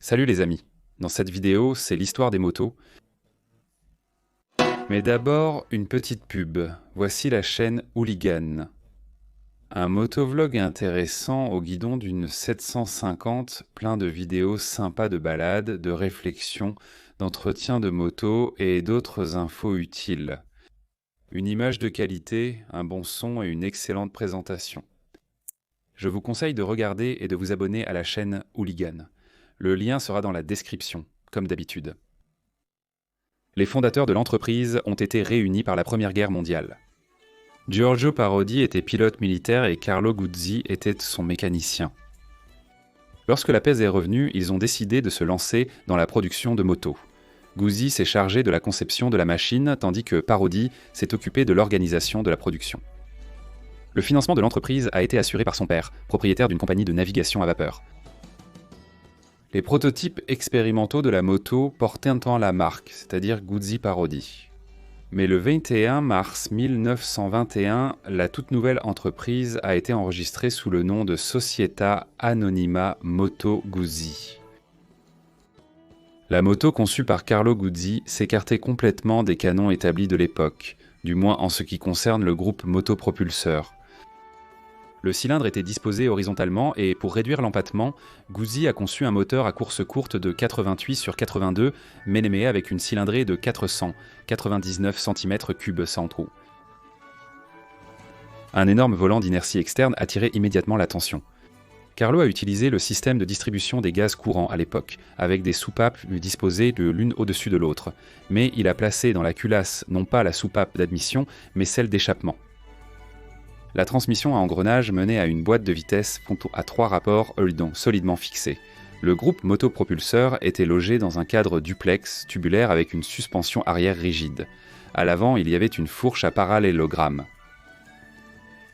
Salut les amis, dans cette vidéo, c'est l'histoire des motos. Mais d'abord, une petite pub. Voici la chaîne Hooligan. Un motovlog intéressant au guidon d'une 750, plein de vidéos sympas de balades, de réflexions, d'entretien de moto et d'autres infos utiles. Une image de qualité, un bon son et une excellente présentation. Je vous conseille de regarder et de vous abonner à la chaîne Hooligan. Le lien sera dans la description, comme d'habitude. Les fondateurs de l'entreprise ont été réunis par la Première Guerre mondiale. Giorgio Parodi était pilote militaire et Carlo Guzzi était son mécanicien. Lorsque la paix est revenue, ils ont décidé de se lancer dans la production de motos. Guzzi s'est chargé de la conception de la machine, tandis que Parodi s'est occupé de l'organisation de la production. Le financement de l'entreprise a été assuré par son père, propriétaire d'une compagnie de navigation à vapeur. Les prototypes expérimentaux de la moto portaient un temps la marque, c'est-à-dire Guzzi Parodi. Mais le 21 mars 1921, la toute nouvelle entreprise a été enregistrée sous le nom de Società Anonima Moto Guzzi. La moto conçue par Carlo Guzzi s'écartait complètement des canons établis de l'époque, du moins en ce qui concerne le groupe motopropulseur. Le cylindre était disposé horizontalement et pour réduire l'empattement, Guzzi a conçu un moteur à course courte de 88 sur 82 Ménémée avec une cylindrée de 499 cm3 sans trou. Un énorme volant d'inertie externe attirait immédiatement l'attention. Carlo a utilisé le système de distribution des gaz courants à l'époque, avec des soupapes disposées de l'une au-dessus de l'autre, mais il a placé dans la culasse non pas la soupape d'admission, mais celle d'échappement. La transmission à engrenage menait à une boîte de vitesse à 3 rapports solidement fixés. Le groupe motopropulseur était logé dans un cadre duplex tubulaire avec une suspension arrière rigide. À l'avant, il y avait une fourche à parallélogramme.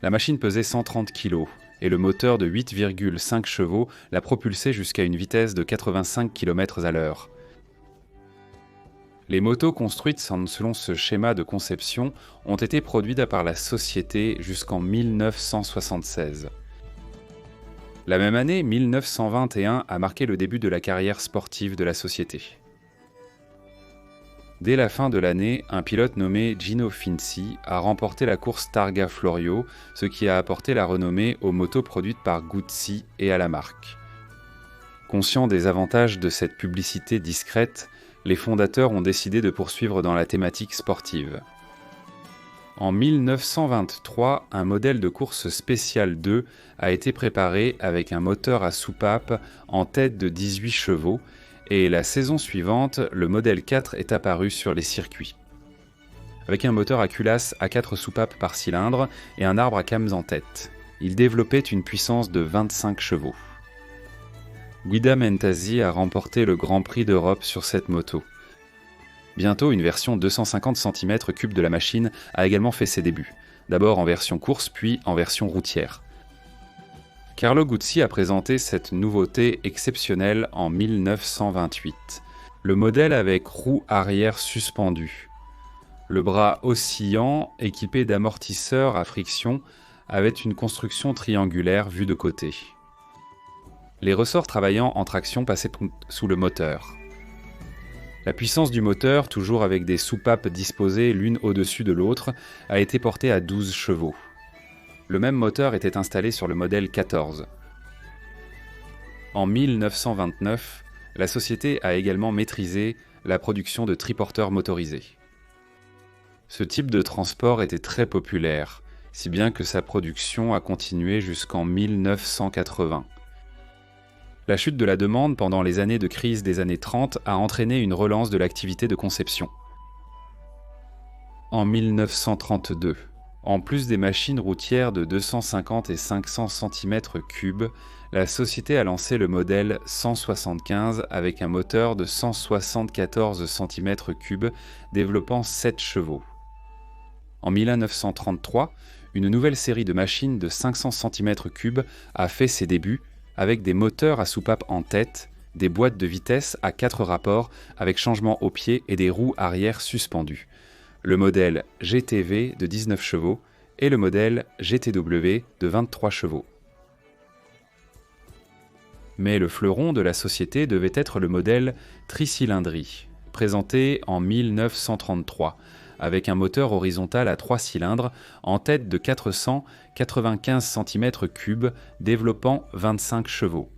La machine pesait 130 kg et le moteur de 8,5 chevaux la propulsait jusqu'à une vitesse de 85 km/h. Les motos construites selon ce schéma de conception ont été produites par la société jusqu'en 1976. La même année, 1921, a marqué le début de la carrière sportive de la société. Dès la fin de l'année, un pilote nommé Gino Finzi a remporté la course Targa Florio, ce qui a apporté la renommée aux motos produites par Guzzi et à la marque. Conscients des avantages de cette publicité discrète, les fondateurs ont décidé de poursuivre dans la thématique sportive. En 1923, un modèle de course spécial 2 a été préparé avec un moteur à soupape en tête de 18 chevaux et la saison suivante, le modèle 4 est apparu sur les circuits. Avec un moteur à culasse à 4 soupapes par cylindre et un arbre à cames en tête. Il développait une puissance de 25 chevaux. Guida Mentasi a remporté le Grand Prix d'Europe sur cette moto. Bientôt, une version 250 cm3 de la machine a également fait ses débuts, d'abord en version course puis en version routière. Carlo Guzzi a présenté cette nouveauté exceptionnelle en 1928. Le modèle avec roue arrière suspendue. Le bras oscillant, équipé d'amortisseurs à friction, avait une construction triangulaire vue de côté. Les ressorts travaillant en traction passaient sous le moteur. La puissance du moteur, toujours avec des soupapes disposées l'une au-dessus de l'autre, a été portée à 12 chevaux. Le même moteur était installé sur le modèle 14. En 1929, la société a également maîtrisé la production de triporteurs motorisés. Ce type de transport était très populaire, si bien que sa production a continué jusqu'en 1980. La chute de la demande pendant les années de crise des années 30 a entraîné une relance de l'activité de conception. En 1932, en plus des machines routières de 250 et 500 cm3, la société a lancé le modèle 175 avec un moteur de 174 cm3 développant 7 chevaux. En 1933, une nouvelle série de machines de 500 cm3 a fait ses débuts avec des moteurs à soupape en tête, des boîtes de vitesse à 4 rapports avec changement au pied et des roues arrière suspendues. Le modèle GTV de 19 chevaux et le modèle GTW de 23 chevaux. Mais le fleuron de la société devait être le modèle tricylindrie, présenté en 1933, avec un moteur horizontal à 3 cylindres en tête de 495 cm3 développant 25 chevaux.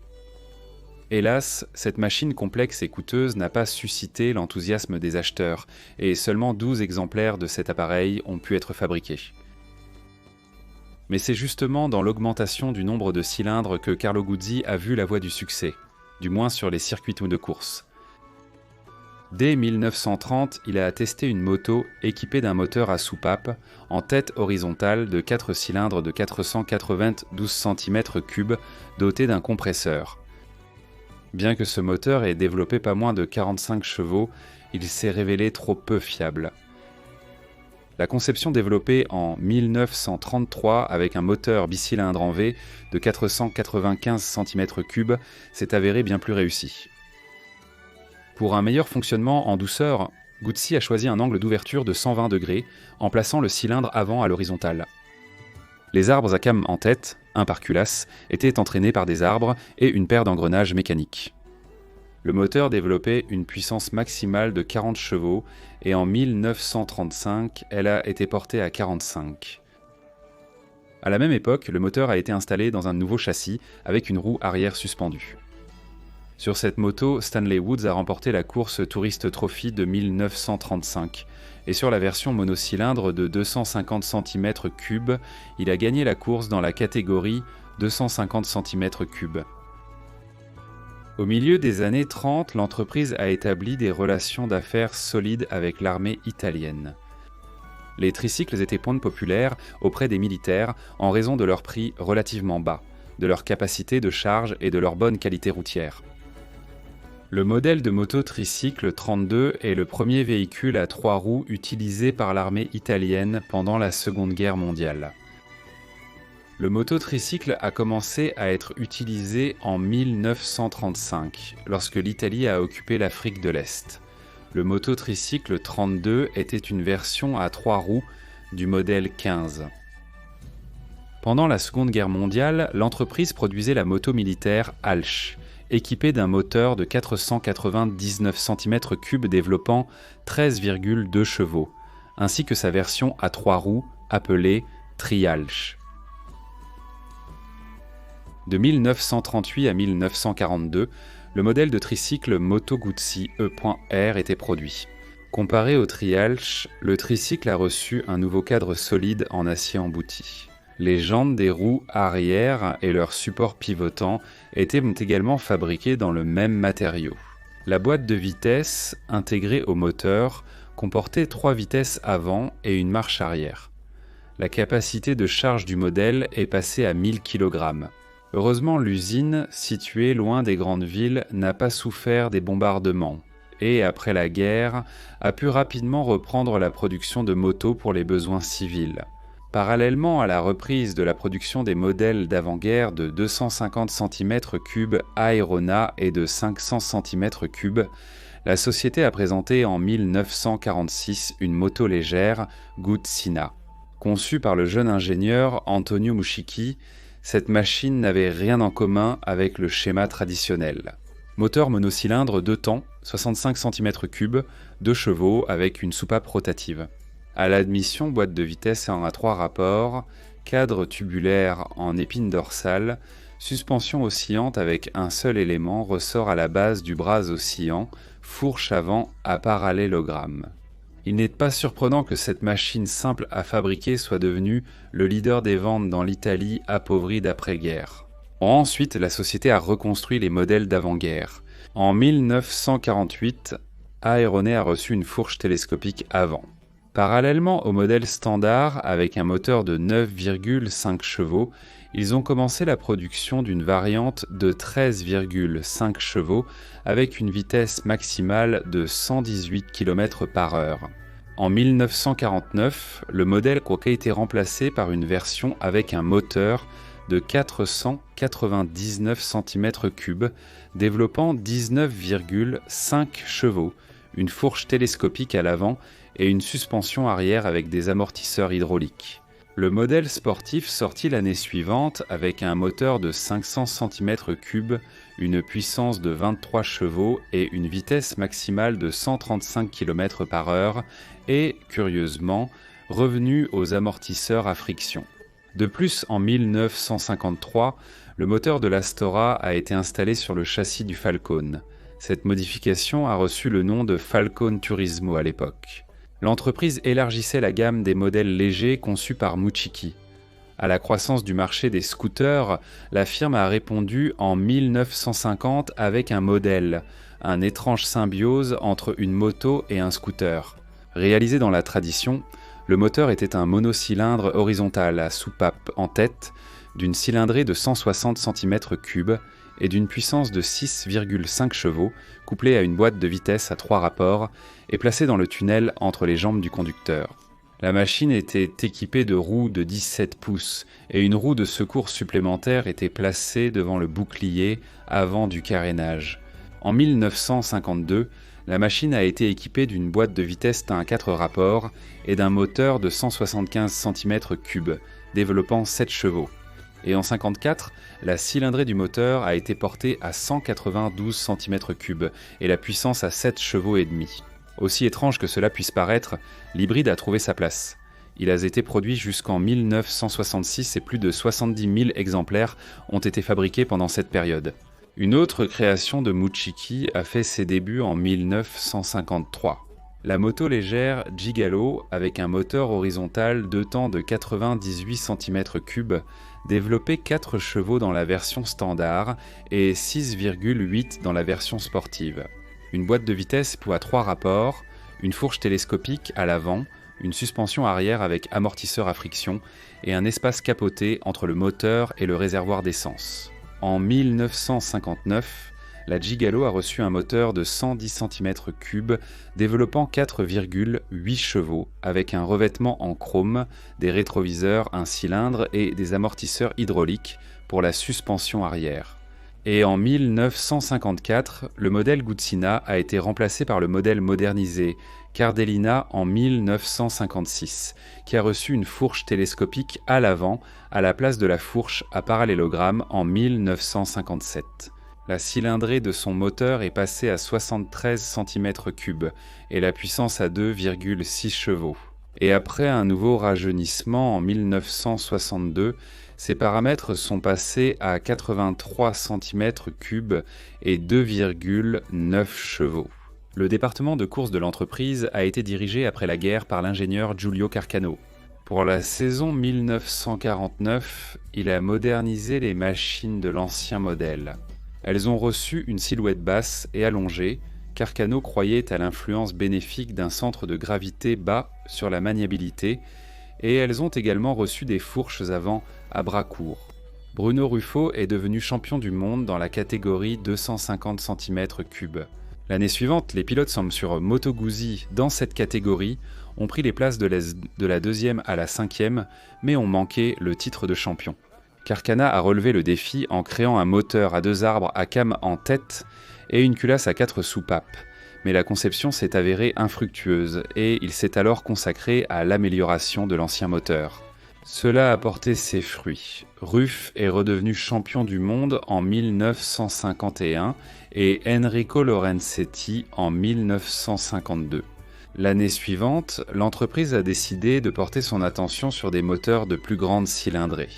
Hélas, cette machine complexe et coûteuse n'a pas suscité l'enthousiasme des acheteurs, et seulement 12 exemplaires de cet appareil ont pu être fabriqués. Mais c'est justement dans l'augmentation du nombre de cylindres que Carlo Guzzi a vu la voie du succès, du moins sur les circuits de course. Dès 1930, il a testé une moto équipée d'un moteur à soupape en tête horizontale de 4 cylindres de 492 cm3 doté d'un compresseur. Bien que ce moteur ait développé pas moins de 45 chevaux, il s'est révélé trop peu fiable. La conception développée en 1933 avec un moteur bicylindre en V de 495 cm3 s'est avérée bien plus réussie. Pour un meilleur fonctionnement en douceur, Guzzi a choisi un angle d'ouverture de 120 degrés en plaçant le cylindre avant à l'horizontale. Les arbres à cames en tête, un par culasse, étaient entraînés par des arbres et une paire d'engrenages mécaniques. Le moteur développait une puissance maximale de 40 chevaux et en 1935, elle a été portée à 45. À la même époque, le moteur a été installé dans un nouveau châssis avec une roue arrière suspendue. Sur cette moto, Stanley Woods a remporté la course Tourist Trophy de 1935 et sur la version monocylindre de 250 cm3, il a gagné la course dans la catégorie 250 cm3. Au milieu des années 30, l'entreprise a établi des relations d'affaires solides avec l'armée italienne. Les tricycles étaient pointe populaires auprès des militaires en raison de leur prix relativement bas, de leur capacité de charge et de leur bonne qualité routière. Le modèle de moto tricycle 32 est le premier véhicule à 3 roues utilisé par l'armée italienne pendant la Seconde Guerre mondiale. Le mototricycle a commencé à être utilisé en 1935, lorsque l'Italie a occupé l'Afrique de l'Est. Le mototricycle 32 était une version à 3 roues du modèle 15. Pendant la Seconde Guerre mondiale, l'entreprise produisait la moto militaire Halch, équipée d'un moteur de 499 cm3 développant 13,2 chevaux, ainsi que sa version à 3 roues appelée Trihalch. De 1938 à 1942, le modèle de tricycle Moto Guzzi E.R était produit. Comparé au Trihalch, le tricycle a reçu un nouveau cadre solide en acier embouti. Les jantes des roues arrière et leurs supports pivotants étaient également fabriqués dans le même matériau. La boîte de vitesse, intégrée au moteur, comportait 3 vitesses avant et une marche arrière. La capacité de charge du modèle est passée à 1000 kg. Heureusement, l'usine, située loin des grandes villes, n'a pas souffert des bombardements et, après la guerre, a pu rapidement reprendre la production de motos pour les besoins civils. Parallèlement à la reprise de la production des modèles d'avant-guerre de 250 cm3 Aerona et de 500 cm3, la société a présenté en 1946 une moto légère, Guzzina. Conçue par le jeune ingénieur Antonio Muschichi, cette machine n'avait rien en commun avec le schéma traditionnel. Moteur monocylindre 2 temps, 65 cm3, 2 chevaux avec une soupape rotative. À l'admission, boîte de vitesse en A3 rapports, cadre tubulaire en épine dorsale, suspension oscillante avec un seul élément, ressort à la base du bras oscillant, fourche avant à parallélogramme. Il n'est pas surprenant que cette machine simple à fabriquer soit devenue le leader des ventes dans l'Italie appauvrie d'après-guerre. Ensuite, la société a reconstruit les modèles d'avant-guerre. En 1948, Aerone a reçu une fourche télescopique avant. Parallèlement au modèle standard, avec un moteur de 9,5 chevaux, ils ont commencé la production d'une variante de 13,5 chevaux avec une vitesse maximale de 118 km/h. En 1949, le modèle a été remplacé par une version avec un moteur de 499 cm3 développant 19,5 chevaux, une fourche télescopique à l'avant et une suspension arrière avec des amortisseurs hydrauliques. Le modèle sportif sorti l'année suivante avec un moteur de 500 cm3, une puissance de 23 chevaux et une vitesse maximale de 135 km/h est, curieusement, revenu aux amortisseurs à friction. De plus, en 1953, le moteur de l'Astora a été installé sur le châssis du Falcone. Cette modification a reçu le nom de Falcone Turismo à l'époque. L'entreprise élargissait la gamme des modèles légers conçus par Muchiki. À la croissance du marché des scooters, la firme a répondu en 1950 avec un modèle, un étrange symbiose entre une moto et un scooter. Réalisé dans la tradition, le moteur était un monocylindre horizontal à soupape en tête, d'une cylindrée de 160 cm3 et d'une puissance de 6,5 chevaux, couplée à une boîte de vitesse à 3 rapports et placée dans le tunnel entre les jambes du conducteur. La machine était équipée de roues de 17 pouces et une roue de secours supplémentaire était placée devant le bouclier avant du carénage. En 1952, la machine a été équipée d'une boîte de vitesse à 4 rapports et d'un moteur de 175 cm3, développant 7 chevaux. Et en 1954, la cylindrée du moteur a été portée à 192 cm3 et la puissance à 7 chevaux et demi. Aussi étrange que cela puisse paraître, l'hybride a trouvé sa place. Il a été produit jusqu'en 1966 et plus de 70 000 exemplaires ont été fabriqués pendant cette période. Une autre création de Muchiki a fait ses débuts en 1953. La moto légère Gigalo, avec un moteur horizontal 2 temps de 98 cm3, développait 4 chevaux dans la version standard et 6,8 dans la version sportive. Une boîte de vitesse à 3 rapports, une fourche télescopique à l'avant, une suspension arrière avec amortisseur à friction et un espace capoté entre le moteur et le réservoir d'essence. En 1959, la Gigalo a reçu un moteur de 110 cm3 développant 4,8 chevaux avec un revêtement en chrome, des rétroviseurs, un cylindre et des amortisseurs hydrauliques pour la suspension arrière. Et en 1954, le modèle Guzina a été remplacé par le modèle modernisé Cardellina en 1956, qui a reçu une fourche télescopique à l'avant à la place de la fourche à parallélogramme en 1957. La cylindrée de son moteur est passée à 73 cm3 et la puissance à 2,6 chevaux. Et après un nouveau rajeunissement en 1962, ses paramètres sont passés à 83 cm3 et 2,9 chevaux. Le département de course de l'entreprise a été dirigé après la guerre par l'ingénieur Giulio Carcano. Pour la saison 1949, il a modernisé les machines de l'ancien modèle. Elles ont reçu une silhouette basse et allongée. Carcano croyait à l'influence bénéfique d'un centre de gravité bas sur la maniabilité, et elles ont également reçu des fourches avant à bras courts. Bruno Ruffo est devenu champion du monde dans la catégorie 250 cm3. L'année suivante, les pilotes sur Moto Guzzi dans cette catégorie ont pris les places de la 2e à la 5e, mais ont manqué le titre de champion. Carcana a relevé le défi en créant un moteur à 2 arbres à cam en tête et une culasse à 4 soupapes. Mais la conception s'est avérée infructueuse et il s'est alors consacré à l'amélioration de l'ancien moteur. Cela a porté ses fruits. Ruff est redevenu champion du monde en 1951 et Enrico Lorenzetti en 1952. L'année suivante, l'entreprise a décidé de porter son attention sur des moteurs de plus grande cylindrée.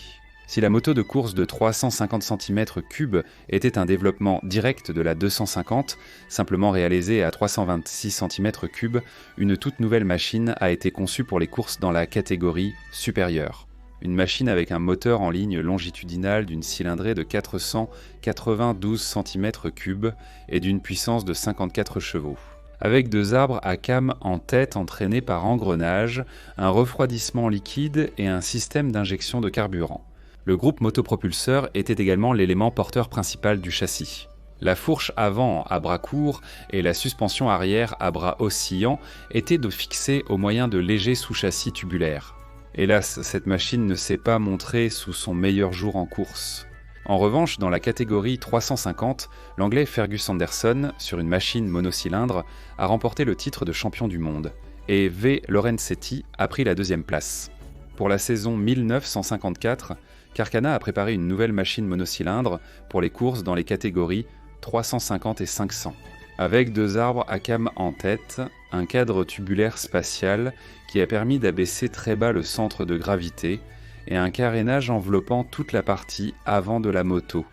Si la moto de course de 350 cm3 était un développement direct de la 250, simplement réalisée à 326 cm3, une toute nouvelle machine a été conçue pour les courses dans la catégorie supérieure. Une machine avec un moteur en ligne longitudinale d'une cylindrée de 492 cm3 et d'une puissance de 54 chevaux. Avec 2 arbres à cam en tête entraînés par engrenage, un refroidissement liquide et un système d'injection de carburant. Le groupe motopropulseur était également l'élément porteur principal du châssis. La fourche avant à bras courts et la suspension arrière à bras oscillants étaient fixées au moyen de légers sous-châssis tubulaires. Hélas, cette machine ne s'est pas montrée sous son meilleur jour en course. En revanche, dans la catégorie 350, l'anglais Fergus Anderson, sur une machine monocylindre, a remporté le titre de champion du monde, et V. Lorenzetti a pris la 2e place. Pour la saison 1954, Carcana a préparé une nouvelle machine monocylindre pour les courses dans les catégories 350 et 500, avec 2 arbres à cam en tête, un cadre tubulaire spatial qui a permis d'abaisser très bas le centre de gravité et un carénage enveloppant toute la partie avant de la moto,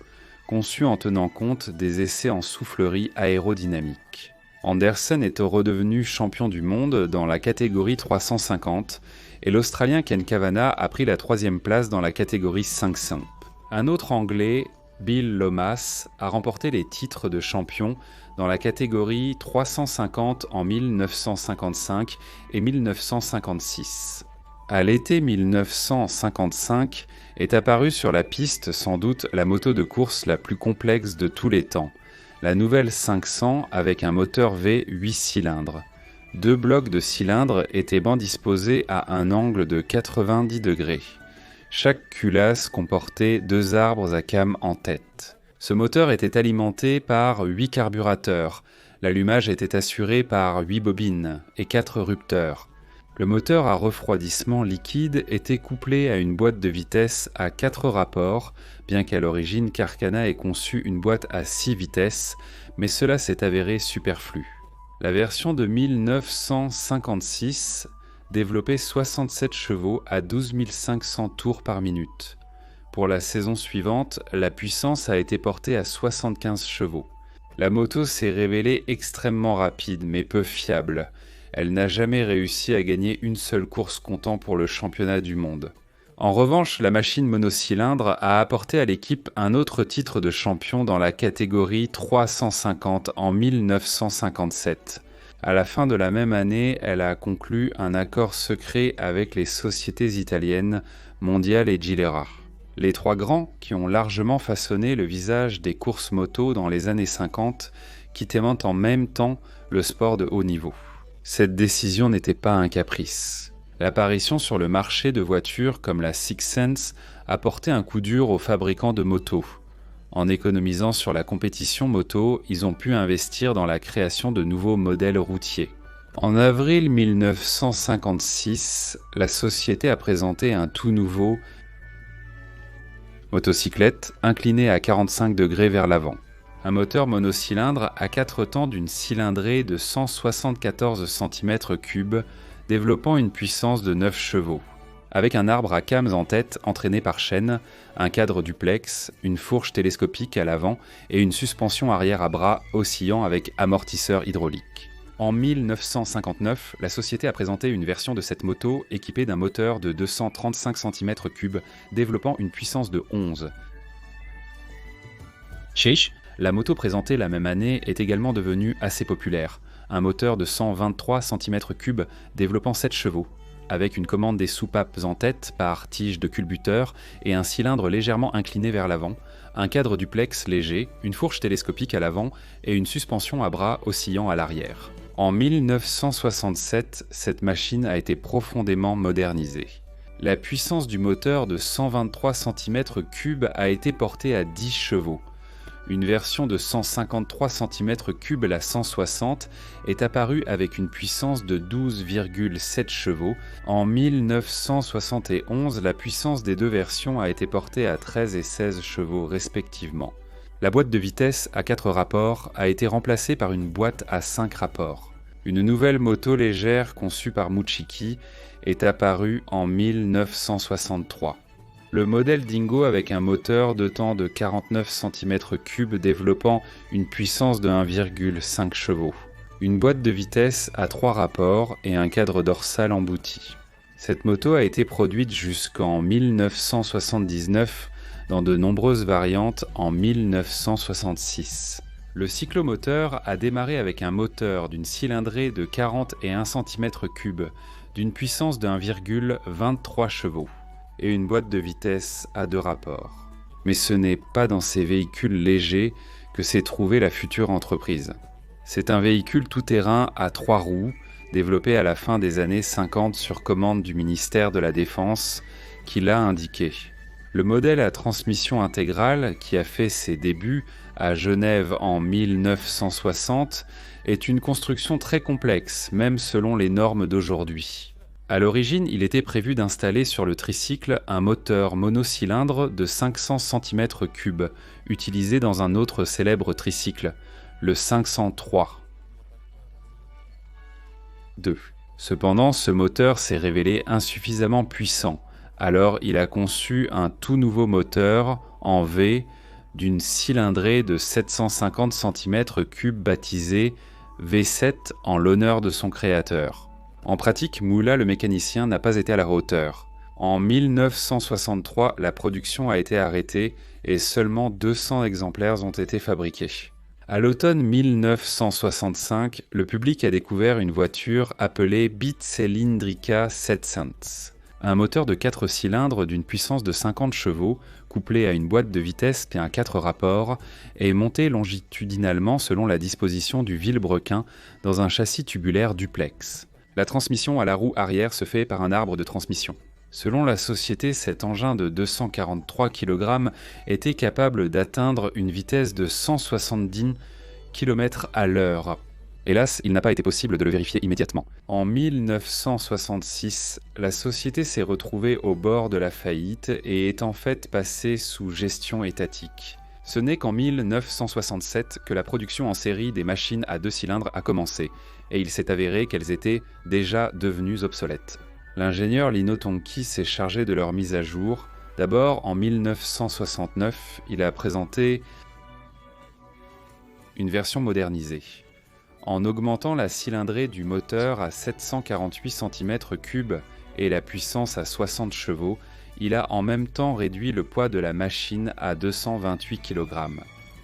conçu en tenant compte des essais en soufflerie aérodynamique. Anderson est redevenu champion du monde dans la catégorie 350 et l'Australien Ken Kavanagh a pris la 3e place dans la catégorie 500. Un autre Anglais, Bill Lomas, a remporté les titres de champion dans la catégorie 350 en 1955 et 1956. À l'été 1955 est apparue sur la piste sans doute la moto de course la plus complexe de tous les temps, la nouvelle 500 avec un moteur V 8 cylindres. 2 blocs de cylindres étaient bien disposés à un angle de 90 degrés. Chaque culasse comportait 2 arbres à cam en tête. Ce moteur était alimenté par 8 carburateurs. L'allumage était assuré par 8 bobines et 4 rupteurs. Le moteur à refroidissement liquide était couplé à une boîte de vitesses à 4 rapports, bien qu'à l'origine Carcana ait conçu une boîte à 6 vitesses, mais cela s'est avéré superflu. La version de 1956 développait 67 chevaux à 12 500 tours par minute. Pour la saison suivante, la puissance a été portée à 75 chevaux. La moto s'est révélée extrêmement rapide mais peu fiable. Elle n'a jamais réussi à gagner une seule course comptant pour le championnat du monde. En revanche, la machine monocylindre a apporté à l'équipe un autre titre de champion dans la catégorie 350 en 1957. À la fin de la même année, elle a conclu un accord secret avec les sociétés italiennes Mondial et Gilera. Les 3 grands qui ont largement façonné le visage des courses moto dans les années 50, quittant en même temps le sport de haut niveau. Cette décision n'était pas un caprice. L'apparition sur le marché de voitures comme la Six Sense a porté un coup dur aux fabricants de motos. En économisant sur la compétition moto, ils ont pu investir dans la création de nouveaux modèles routiers. En avril 1956, la société a présenté un tout nouveau motocyclette incliné à 45 degrés vers l'avant. Un moteur monocylindre à 4 temps d'une cylindrée de 174 cm3, développant une puissance de 9 chevaux. Avec un arbre à cames en tête entraîné par chaîne, un cadre duplex, une fourche télescopique à l'avant et une suspension arrière à bras oscillant avec amortisseur hydraulique. En 1959, la société a présenté une version de cette moto équipée d'un moteur de 235 cm3 développant une puissance de 11. Chiche. La moto présentée la même année est également devenue assez populaire. Un moteur de 123 cm3 développant 7 chevaux, avec une commande des soupapes en tête par tige de culbuteur et un cylindre légèrement incliné vers l'avant, un cadre duplex léger, une fourche télescopique à l'avant et une suspension à bras oscillant à l'arrière. En 1967, cette machine a été profondément modernisée. La puissance du moteur de 123 cm3 a été portée à 10 chevaux. Une version de 153 cm3, la 160, est apparue avec une puissance de 12,7 chevaux. En 1971, la puissance des 2 versions a été portée à 13 et 16 chevaux respectivement. La boîte de vitesse à 4 rapports a été remplacée par une boîte à 5 rapports. Une nouvelle moto légère conçue par Muchiki est apparue en 1963. Le modèle Dingo avec un moteur de temps de 49 cm3 développant une puissance de 1,5 chevaux. Une boîte de vitesse à 3 rapports et un cadre dorsal embouti. Cette moto a été produite jusqu'en 1979 dans de nombreuses variantes en 1966. Le cyclomoteur a démarré avec un moteur d'une cylindrée de 41 cm3 d'une puissance de 1,23 chevaux. Et une boîte de vitesse à 2 rapports. Mais ce n'est pas dans ces véhicules légers que s'est trouvée la future entreprise. C'est un véhicule tout-terrain à 3 roues, développé à la fin des années 50 sur commande du ministère de la Défense, qui l'a indiqué. Le modèle à transmission intégrale, qui a fait ses débuts à Genève en 1960, est une construction très complexe, même selon les normes d'aujourd'hui. À l'origine, il était prévu d'installer sur le tricycle un moteur monocylindre de 500 cm3, utilisé dans un autre célèbre tricycle, le 503. Cependant, ce moteur s'est révélé insuffisamment puissant, alors il a conçu un tout nouveau moteur en V d'une cylindrée de 750 cm3 baptisé V7 en l'honneur de son créateur. En pratique, Moula le mécanicien n'a pas été à la hauteur. En 1963, la production a été arrêtée et seulement 200 exemplaires ont été fabriqués. À l'automne 1965, le public a découvert une voiture appelée Bicylindrica 700. Un moteur de 4 cylindres d'une puissance de 50 chevaux, couplé à une boîte de vitesse et un 4 rapports, est monté longitudinalement selon la disposition du vilebrequin dans un châssis tubulaire duplex. La transmission à la roue arrière se fait par un arbre de transmission. Selon la société, cet engin de 243 kg était capable d'atteindre une vitesse de 170 km à l'heure. Hélas, il n'a pas été possible de le vérifier immédiatement. En 1966, la société s'est retrouvée au bord de la faillite et est en fait passée sous gestion étatique. Ce n'est qu'en 1967 que la production en série des machines à 2 cylindres a commencé, et il s'est avéré qu'elles étaient déjà devenues obsolètes. L'ingénieur Lino Tonki s'est chargé de leur mise à jour. D'abord, en 1969, il a présenté une version modernisée. En augmentant la cylindrée du moteur à 748 cm3 et la puissance à 60 chevaux, il a en même temps réduit le poids de la machine à 228 kg.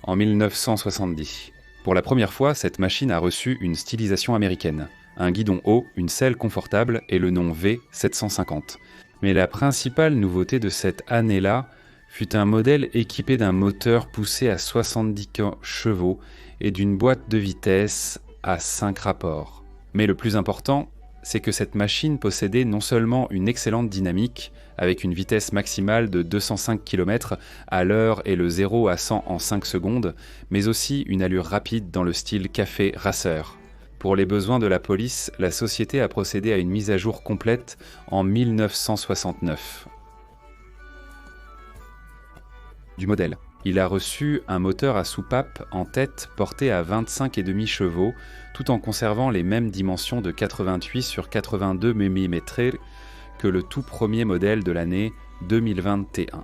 En 1970, pour la première fois, cette machine a reçu une stylisation américaine. Un guidon haut, une selle confortable et le nom V750. Mais la principale nouveauté de cette année-là fut un modèle équipé d'un moteur poussé à 70 chevaux et d'une boîte de vitesse à 5 rapports. Mais le plus important, c'est que cette machine possédait non seulement une excellente dynamique, avec une vitesse maximale de 205 km à l'heure et le 0 à 100 en 5 secondes, mais aussi une allure rapide dans le style café racer. Pour les besoins de la police, la société a procédé à une mise à jour complète en 1969. Du modèle. Il a reçu un moteur à soupape en tête porté à 25,5 chevaux, tout en conservant les mêmes dimensions de 88 sur 82 mm que le tout premier modèle de l'année 2021.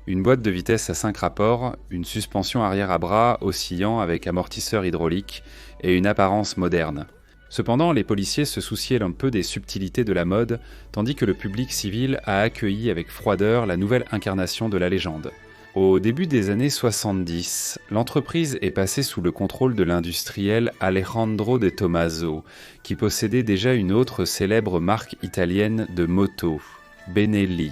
Une boîte de vitesse à 5 rapports, une suspension arrière à bras oscillant avec amortisseur hydraulique et une apparence moderne. Cependant, les policiers se souciaient un peu des subtilités de la mode, tandis que le public civil a accueilli avec froideur la nouvelle incarnation de la légende. Au début des années 70, l'entreprise est passée sous le contrôle de l'industriel Alejandro De Tomaso, qui possédait déjà une autre célèbre marque italienne de motos, Benelli.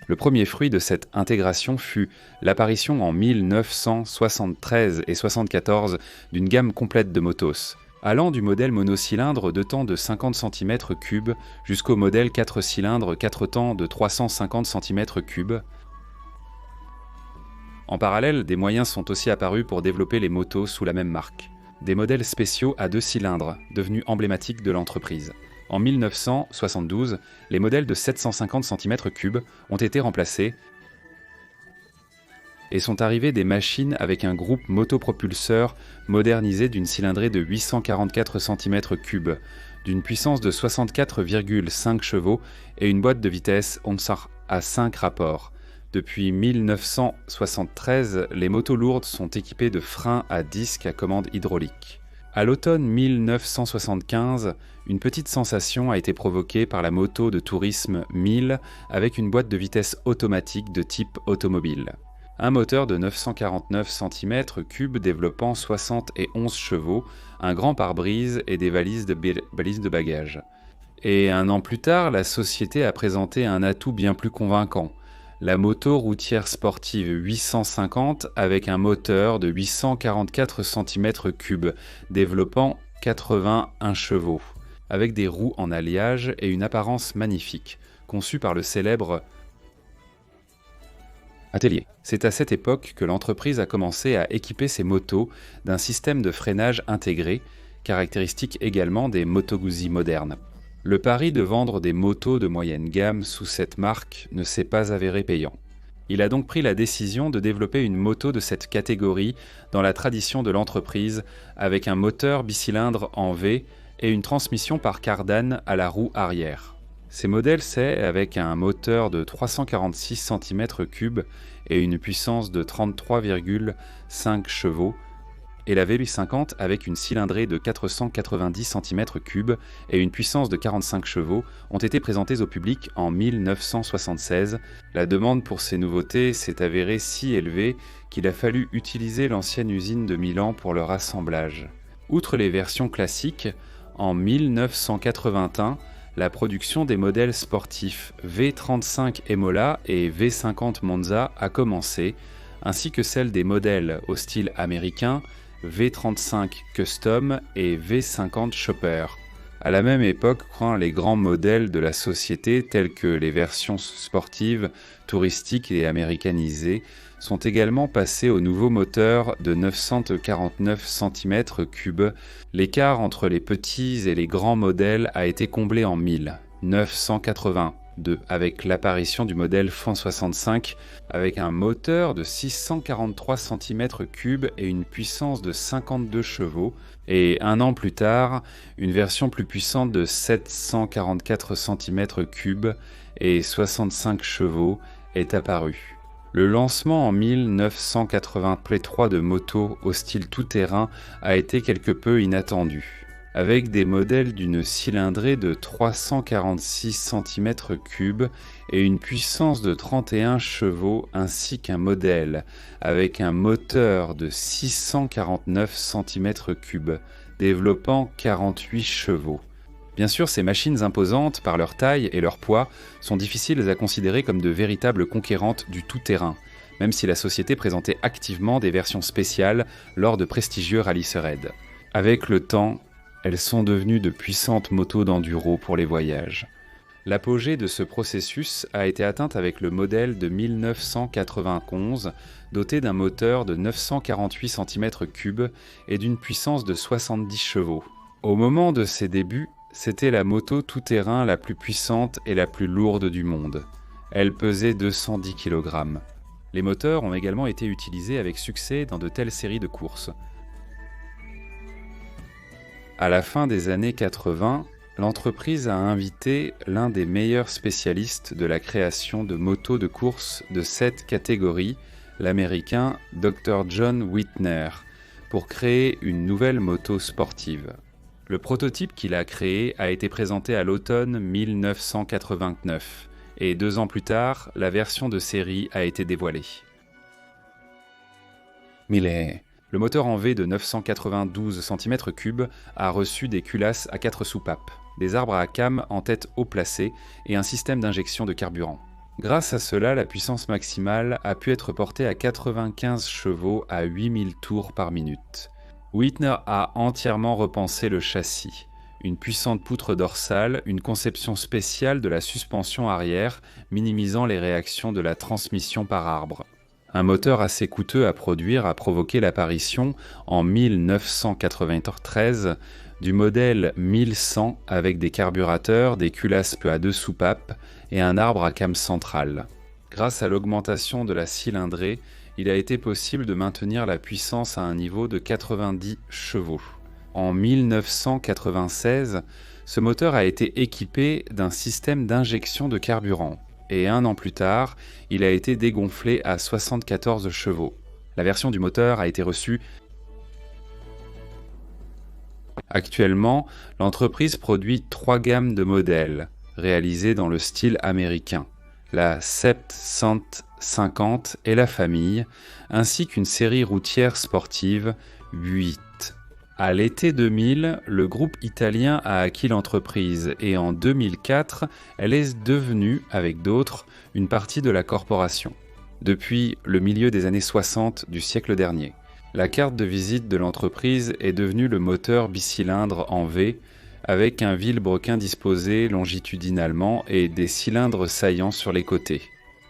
Le premier fruit de cette intégration fut l'apparition en 1973 et 1974 d'une gamme complète de motos, allant du modèle monocylindre de temps de 50 cm3 jusqu'au modèle 4 cylindres 4 temps de 350 cm3. En parallèle, des moyens sont aussi apparus pour développer les motos sous la même marque. Des modèles spéciaux à 2 cylindres, devenus emblématiques de l'entreprise. En 1972, les modèles de 750 cm3 ont été remplacés et sont arrivés des machines avec un groupe motopropulseur modernisé d'une cylindrée de 844 cm3, d'une puissance de 64,5 chevaux et une boîte de vitesse à 5 rapports. Depuis 1973, les motos lourdes sont équipées de freins à disque à commande hydraulique. À l'automne 1975, une petite sensation a été provoquée par la moto de tourisme 1000 avec une boîte de vitesse automatique de type automobile. Un moteur de 949 cm3 développant 71 chevaux, un grand pare-brise et des valises de bagages. Et un an plus tard, la société a présenté un atout bien plus convaincant. La moto routière sportive 850 avec un moteur de 844 cm3 développant 81 chevaux, avec des roues en alliage et une apparence magnifique, conçue par le célèbre Atelier. C'est à cette époque que l'entreprise a commencé à équiper ses motos d'un système de freinage intégré, caractéristique également des Moto Guzzi modernes. Le pari de vendre des motos de moyenne gamme sous cette marque ne s'est pas avéré payant. Il a donc pris la décision de développer une moto de cette catégorie dans la tradition de l'entreprise, avec un moteur bicylindre en V et une transmission par cardan à la roue arrière. Ces modèles, c'est avec un moteur de 346 cm3 et une puissance de 33,5 chevaux, et la V850 avec une cylindrée de 490 cm3 et une puissance de 45 chevaux ont été présentées au public en 1976. La demande pour ces nouveautés s'est avérée si élevée qu'il a fallu utiliser l'ancienne usine de Milan pour leur assemblage. Outre les versions classiques, en 1981, la production des modèles sportifs V35 Emola et V50 Monza a commencé, ainsi que celle des modèles au style américain, V35 Custom et V50 Chopper. À la même époque, les grands modèles de la société, tels que les versions sportives, touristiques et américanisées, sont également passés au nouveau moteur de 949 cm3. L'écart entre les petits et les grands modèles a été comblé en 1982 avec l'apparition du modèle Fan 65 avec un moteur de 643 cm3 et une puissance de 52 chevaux, et un an plus tard, une version plus puissante de 744 cm3 et 65 chevaux est apparue. Le lancement en 1983 de motos au style tout-terrain a été quelque peu inattendu. Avec des modèles d'une cylindrée de 346 cm3 et une puissance de 31 chevaux, ainsi qu'un modèle avec un moteur de 649 cm3, développant 48 chevaux. Bien sûr, ces machines imposantes, par leur taille et leur poids, sont difficiles à considérer comme de véritables conquérantes du tout-terrain, même si la société présentait activement des versions spéciales lors de prestigieux rallyes raids. Avec le temps, elles sont devenues de puissantes motos d'enduro pour les voyages. L'apogée de ce processus a été atteinte avec le modèle de 1991, doté d'un moteur de 948 cm3 et d'une puissance de 70 chevaux. Au moment de ses débuts, c'était la moto tout-terrain la plus puissante et la plus lourde du monde. Elle pesait 210 kg. Les moteurs ont également été utilisés avec succès dans de telles séries de courses. À la fin des années 80, l'entreprise a invité l'un des meilleurs spécialistes de la création de motos de course de cette catégorie, l'américain Dr. John Whitner, pour créer une nouvelle moto sportive. Le prototype qu'il a créé a été présenté à l'automne 1989, et 2 ans plus tard, la version de série a été dévoilée. Le moteur en V de 992 cm3 a reçu des culasses à 4 soupapes, des arbres à cames en tête haut placée et un système d'injection de carburant. Grâce à cela, la puissance maximale a pu être portée à 95 chevaux à 8000 tours par minute. Whitner a entièrement repensé le châssis. Une puissante poutre dorsale, une conception spéciale de la suspension arrière, minimisant les réactions de la transmission par arbre. Un moteur assez coûteux à produire a provoqué l'apparition, en 1993, du modèle 1100 avec des carburateurs, des culasses à 2 soupapes et un arbre à came centrale. Grâce à l'augmentation de la cylindrée, il a été possible de maintenir la puissance à un niveau de 90 chevaux. En 1996, ce moteur a été équipé d'un système d'injection de carburant. Et 1 an plus tard, il a été dégonflé à 74 chevaux. La version du moteur a été reçue. Actuellement, l'entreprise produit 3 gammes de modèles, réalisées dans le style américain, la 750 et la famille, ainsi qu'une série routière sportive 8. À l'été 2000, le groupe italien a acquis l'entreprise et en 2004, elle est devenue, avec d'autres, une partie de la corporation. Depuis le milieu des années 60 du siècle dernier, la carte de visite de l'entreprise est devenue le moteur bicylindre en V, avec un vilebrequin disposé longitudinalement et des cylindres saillants sur les côtés.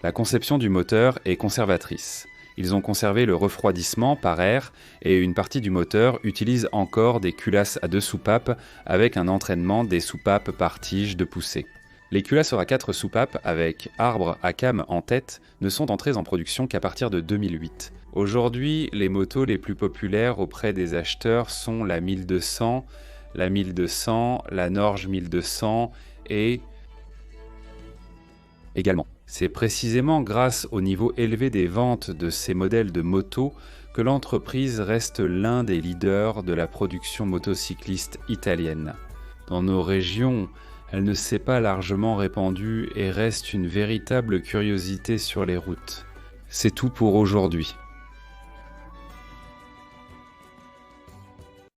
La conception du moteur est conservatrice. Ils ont conservé le refroidissement par air et une partie du moteur utilise encore des culasses à 2 soupapes avec un entraînement des soupapes par tige de poussée. Les culasses à 4 soupapes avec arbre à cam en tête ne sont entrées en production qu'à partir de 2008. Aujourd'hui, les motos les plus populaires auprès des acheteurs sont la 1200, la Norge 1200 et également. C'est précisément grâce au niveau élevé des ventes de ces modèles de motos que l'entreprise reste l'un des leaders de la production motocycliste italienne. Dans nos régions, elle ne s'est pas largement répandue et reste une véritable curiosité sur les routes. C'est tout pour aujourd'hui.